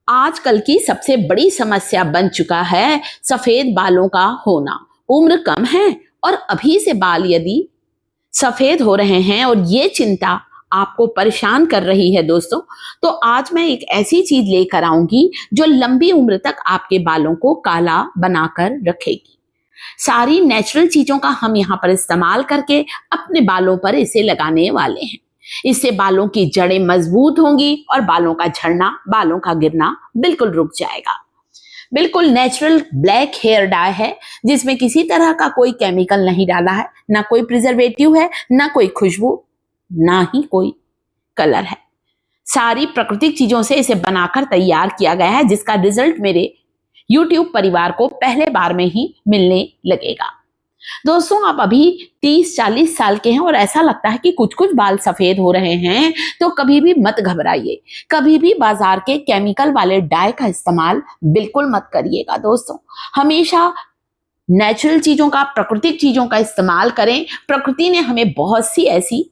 आजकल की सबसे बड़ी समस्या बन चुका है सफेद बालों का होना। उम्र कम है और अभी से बाल यदि सफेद हो रहे हैं और ये चिंता आपको परेशान कर रही है दोस्तों, तो आज मैं एक ऐसी चीज लेकर आऊंगी जो लंबी उम्र तक आपके बालों को काला बनाकर रखेगी। सारी नेचुरल चीजों का हम यहाँ पर इस्तेमाल करके अपने बालों पर इसे लगाने वाले हैं। इससे बालों की जड़ें मजबूत होंगी और बालों का झड़ना, बालों का गिरना बिल्कुल रुक जाएगा। बिल्कुल नेचुरल ब्लैक हेयर डाई है जिसमें किसी तरह का कोई केमिकल नहीं डाला है, ना कोई प्रिजर्वेटिव है, ना कोई खुशबू, ना ही कोई कलर है। सारी प्राकृतिक चीजों से इसे बनाकर तैयार किया गया है, जिसका रिजल्ट मेरे YouTube परिवार को पहले बार में ही मिलने लगेगा। दोस्तों, आप अभी 30-40 साल के हैं और ऐसा लगता है कि कुछ कुछ बाल सफेद हो रहे हैं, तो कभी भी मत घबराइए। कभी भी बाजार के केमिकल वाले डाई का इस्तेमाल बिल्कुल मत करिएगा दोस्तों। हमेशा नेचुरल चीजों का, प्राकृतिक चीजों का इस्तेमाल करें। प्रकृति ने हमें बहुत सी ऐसी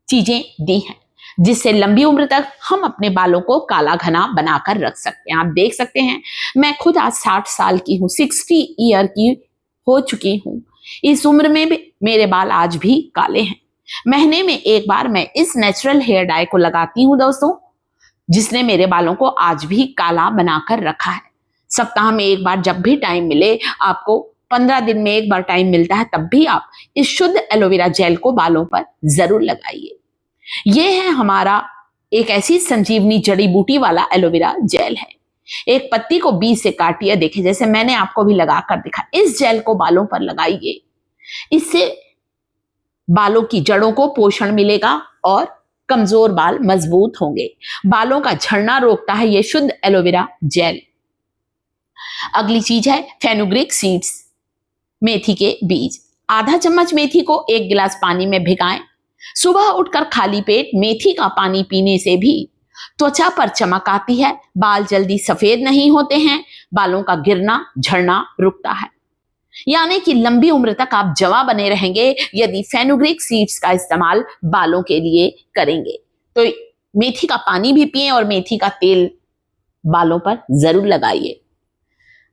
चीजें दी हैं जिससे लंबी उम्र तक हम अपने बालों को काला घना बनाकर रख सकते हैं। आप देख सकते हैं, मैं खुद आज 60 साल की हूँ, 60 ईयर की हो चुकी हूँ। इस उम्र में भी मेरे बाल आज भी काले हैं। महीने में एक बार मैं इस नेचुरल हेयर डाई को लगाती हूँ दोस्तों, जिसने मेरे बालों को आज भी काला बनाकर रखा है। सप्ताह में एक बार जब भी टाइम मिले, आपको 15 दिन में एक बार टाइम मिलता है, तब भी आप इस शुद्ध एलोवेरा जेल को बालों पर जरूर लगाइए। ये है हमारा एक ऐसी संजीवनी जड़ी बूटी वाला एलोवेरा जेल है। एक पत्ती को बीच से काटिए, देखिए जैसे मैंने आपको भी लगाकर दिखा। इस जेल को बालों पर लगाइए, इससे बालों की जड़ों को पोषण मिलेगा और कमजोर बाल मजबूत होंगे। बालों का झड़ना रोकता है ये शुद्ध एलोवेरा जेल। अगली चीज है फेनुग्रीक सीड्स, मेथी के बीज। आधा चम्मच मेथी को 1 गिलास पानी में भिगाएं। सुबह उठकर खाली पेट मेथी का पानी पीने से भी त्वचा पर चमक आती है, बाल जल्दी सफेद नहीं होते हैं, बालों का गिरना झड़ना रुकता है। यानी कि लंबी उम्र तक आप जवां बने रहेंगे यदि फेनुग्रीक सीड्स का इस्तेमाल बालों के लिए करेंगे। तो मेथी का पानी भी पिएं और मेथी का तेल बालों पर जरूर लगाइए।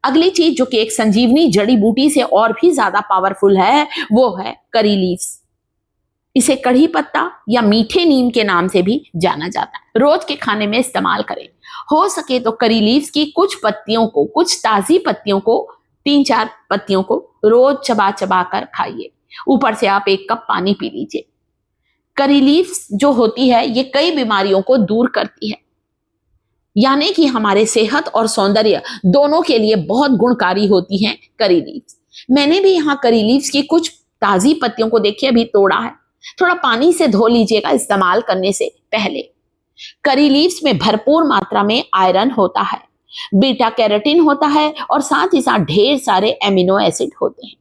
अगली चीज जो कि एक संजीवनी जड़ी बूटी से और भी ज्यादा पावरफुल है, वो है करी लीव्स। इसे कढ़ी पत्ता या मीठे नीम के नाम से भी जाना जाता है। रोज के खाने में इस्तेमाल करें। हो सके तो करी लीव्स की कुछ पत्तियों को, कुछ ताजी पत्तियों को, 3-4 पत्तियों को रोज चबा चबा कर खाइए। ऊपर से आप 1 कप पानी पी लीजिए। करी लीव्स जो होती है ये कई बीमारियों को दूर करती है, यानी कि हमारे सेहत और सौंदर्य दोनों के लिए बहुत गुणकारी होती हैं करी लीव्स। मैंने भी यहाँ करी लीव्स की कुछ ताजी पत्तियों को देखिए अभी तोड़ा है। थोड़ा पानी से धो लीजिएगा इस्तेमाल करने से पहले। करी लीव्स में भरपूर मात्रा में आयरन होता है, बीटा कैरोटीन होता है और साथ ही साथ ढेर सारे एमिनो एसिड होते हैं।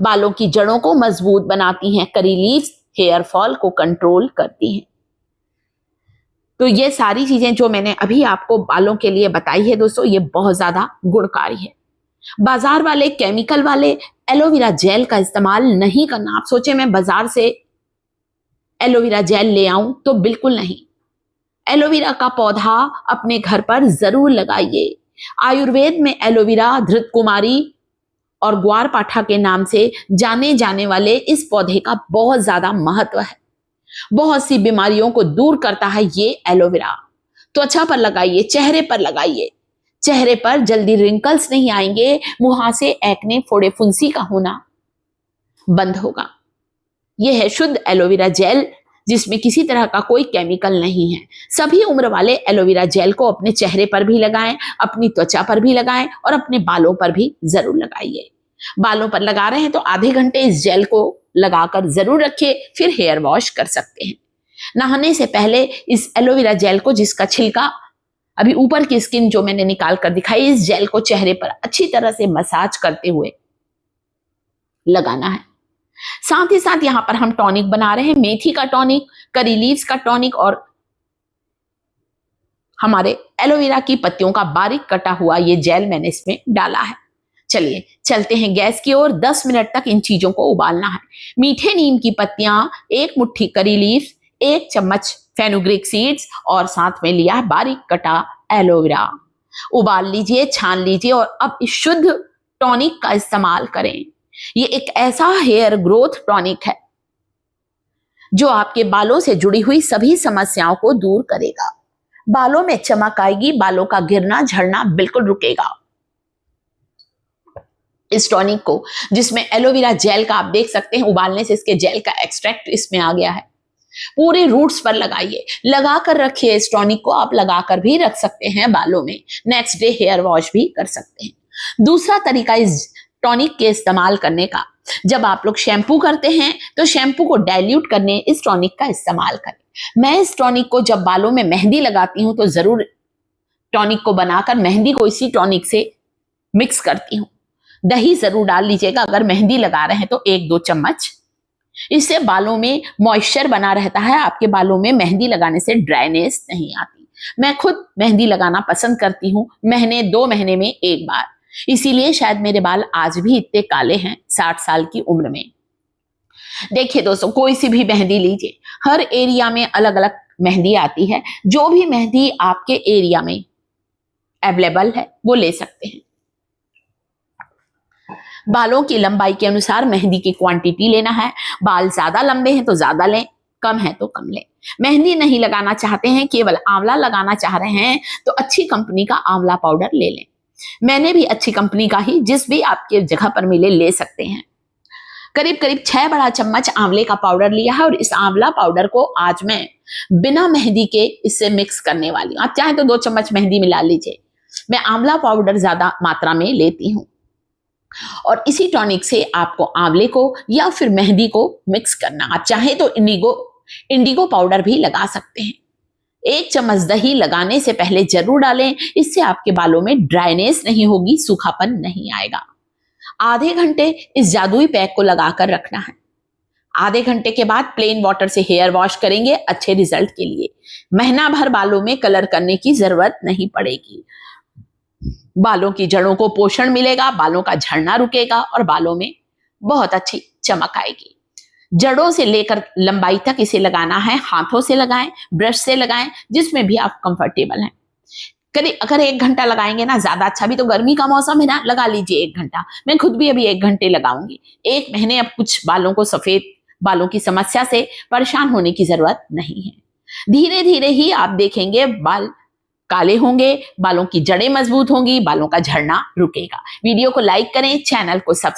बालों की जड़ों को मजबूत बनाती हैं करी लीव्स, हेयर फॉल को कंट्रोल करती हैं। तो ये सारी चीजें जो मैंने अभी आपको बालों के लिए बताई है दोस्तों, ये बहुत ज्यादा गुणकारी है। बाजार वाले केमिकल वाले एलोवेरा जेल का इस्तेमाल नहीं करना। आप सोचे मैं बाजार से एलोवेरा जेल ले आऊं, तो बिल्कुल नहीं। एलोवेरा का पौधा अपने घर पर जरूर लगाइए। आयुर्वेद में एलोवेरा धृत कुमारी और ग्वारपाठा के नाम से जाने जाने वाले इस पौधे का बहुत ज्यादा महत्व है। बहुत सी बीमारियों को दूर करता है ये एलोवेरा। त्वचा पर लगाइए, चेहरे पर लगाइए। चेहरे पर जल्दी रिंकल्स नहीं आएंगे, मुहासे, एक्ने, फोड़े, फुंसी का होना बंद होगा। यह है शुद्ध एलोवेरा जेल, जिसमें किसी तरह का कोई केमिकल नहीं है। सभी उम्र वाले एलोवेरा जेल को अपने चेहरे पर भी लगाएं, अपनी त्वचा पर भी लगाएं और अपने बालों पर भी जरूर लगाइए। बालों पर लगा रहे हैं तो आधे घंटे इस जेल को लगाकर जरूर रखिए, फिर हेयर वॉश कर सकते हैं। नहाने से पहले इस एलोवेरा जेल को, जिसका छिलका अभी ऊपर की स्किन जो मैंने निकाल कर दिखाई, इस जेल को चेहरे पर अच्छी तरह से मसाज करते हुए लगाना है। साथ ही साथ यहां पर हम टॉनिक बना रहे हैं, मेथी का टॉनिक, करी लीव्स का टॉनिक और हमारे एलोवेरा की पत्तियों का बारीक कटा हुआ ये जेल मैंने इसमें डाला है। चलिए चलते हैं गैस की ओर। 10 मिनट तक इन चीजों को उबालना है। मीठे नीम की पत्तियां, 1 मुट्ठी करी लीव्स, 1 चम्मच फेनुग्रीक सीड्स और साथ में लिया है बारीक कटा एलोवेरा। उबाल लीजिए, छान लीजिए और अब इस शुद्ध टॉनिक का इस्तेमाल करें। ये एक ऐसा हेयर ग्रोथ टॉनिक है जो आपके बालों से जुड़ी हुई सभी समस्याओं को दूर करेगा। बालों में चमक आएगी, बालों का गिरना झड़ना बिल्कुल रुकेगा। इस टॉनिक को, जिसमें एलोवेरा जेल का आप देख सकते हैं, उबालने से इसके जेल का एक्सट्रैक्ट इसमें आ गया है, पूरे रूट्स पर लगाइए, लगाकर रखिए। इस टॉनिक को आप लगाकर भी रख सकते हैं बालों में, नेक्स्ट डे हेयर वॉश भी कर सकते हैं। दूसरा तरीका इस टॉनिक के इस्तेमाल करने का, जब आप लोग शैम्पू करते हैं तो शैम्पू को डाइल्यूट करने इस टॉनिक का इस्तेमाल करें। मैं इस टॉनिक को जब बालों में मेहंदी लगाती हूं तो जरूर टॉनिक को बनाकर मेहंदी को इसी टॉनिक से मिक्स करती हूं। दही जरूर डाल लीजिएगा, अगर मेहंदी लगा रहे हैं तो 1-2 चम्मच। इससे बालों में मॉइस्चर बना रहता है, आपके बालों में मेहंदी लगाने से ड्राइनेस नहीं आती। मैं खुद मेहंदी लगाना पसंद करती हूँ, महीने 2 महीने में एक बार, इसीलिए शायद मेरे बाल आज भी इतने काले हैं 60 साल की उम्र में। देखिए दोस्तों, कोई सी भी मेहंदी लीजिए, हर एरिया में अलग अलग मेहंदी आती है। जो भी मेहंदी आपके एरिया में अवेलेबल है वो ले सकते हैं। बालों की लंबाई के अनुसार मेहंदी की क्वांटिटी लेना है। बाल ज्यादा लंबे हैं तो ज्यादा लें, कम है तो कम लें। मेहंदी नहीं लगाना चाहते हैं, केवल आंवला लगाना चाह रहे हैं, तो अच्छी कंपनी का आंवला पाउडर ले लें। मैंने भी अच्छी कंपनी का ही, जिस भी आपके जगह पर मिले, ले सकते हैं। करीब करीब 6 बड़ा चम्मच आंवले का पाउडर लिया है और इस आंवला पाउडर को आज मैं बिना मेहंदी के इससे मिक्स करने वाली हूं। आप चाहें तो 2 चम्मच मेहंदी मिला लीजिए। मैं आंवला पाउडर ज्यादा मात्रा में लेती हूं और इसी टॉनिक से आपको आंवले को या फिर मेहंदी को मिक्स करना। आप चाहें तो इंडिगो पाउडर भी लगा सकते हैं। 1 चम्मच दही लगाने से पहले जरूर डालें, इससे आपके बालों में ड्राइनेस नहीं होगी, सूखापन नहीं आएगा। आधे घंटे इस जादुई पैक को लगाकर रखना है। आधे घंटे के बाद प्लेन वाटर से हेयर वॉश करेंगे अच्छे रिजल्ट के लिए। महीना भर बालों में कलर करने की जरूरत नहीं पड़ेगी। बालों की जड़ों को पोषण मिलेगा, बालों का झड़ना रुकेगा और बालों में बहुत अच्छी चमक आएगी। जड़ों से लेकर लंबाई तक इसे लगाना है। हाथों से लगाएं, ब्रश से लगाएं, जिसमें भी आप कंफर्टेबल हैं। करीब अगर 1 घंटा लगाएंगे ना, ज्यादा अच्छा। भी तो गर्मी का मौसम है ना, लगा लीजिए 1 घंटा। मैं खुद भी अभी 1 घंटे लगाऊंगी। 1 महीने अब कुछ बालों को, सफेद बालों की समस्या से परेशान होने की जरूरत नहीं है। धीरे धीरे ही आप देखेंगे बाल काले होंगे, बालों की जड़ें मजबूत होंगी, बालों का झड़ना रुकेगा। वीडियो को लाइक करें, चैनल को सब्सक्राइब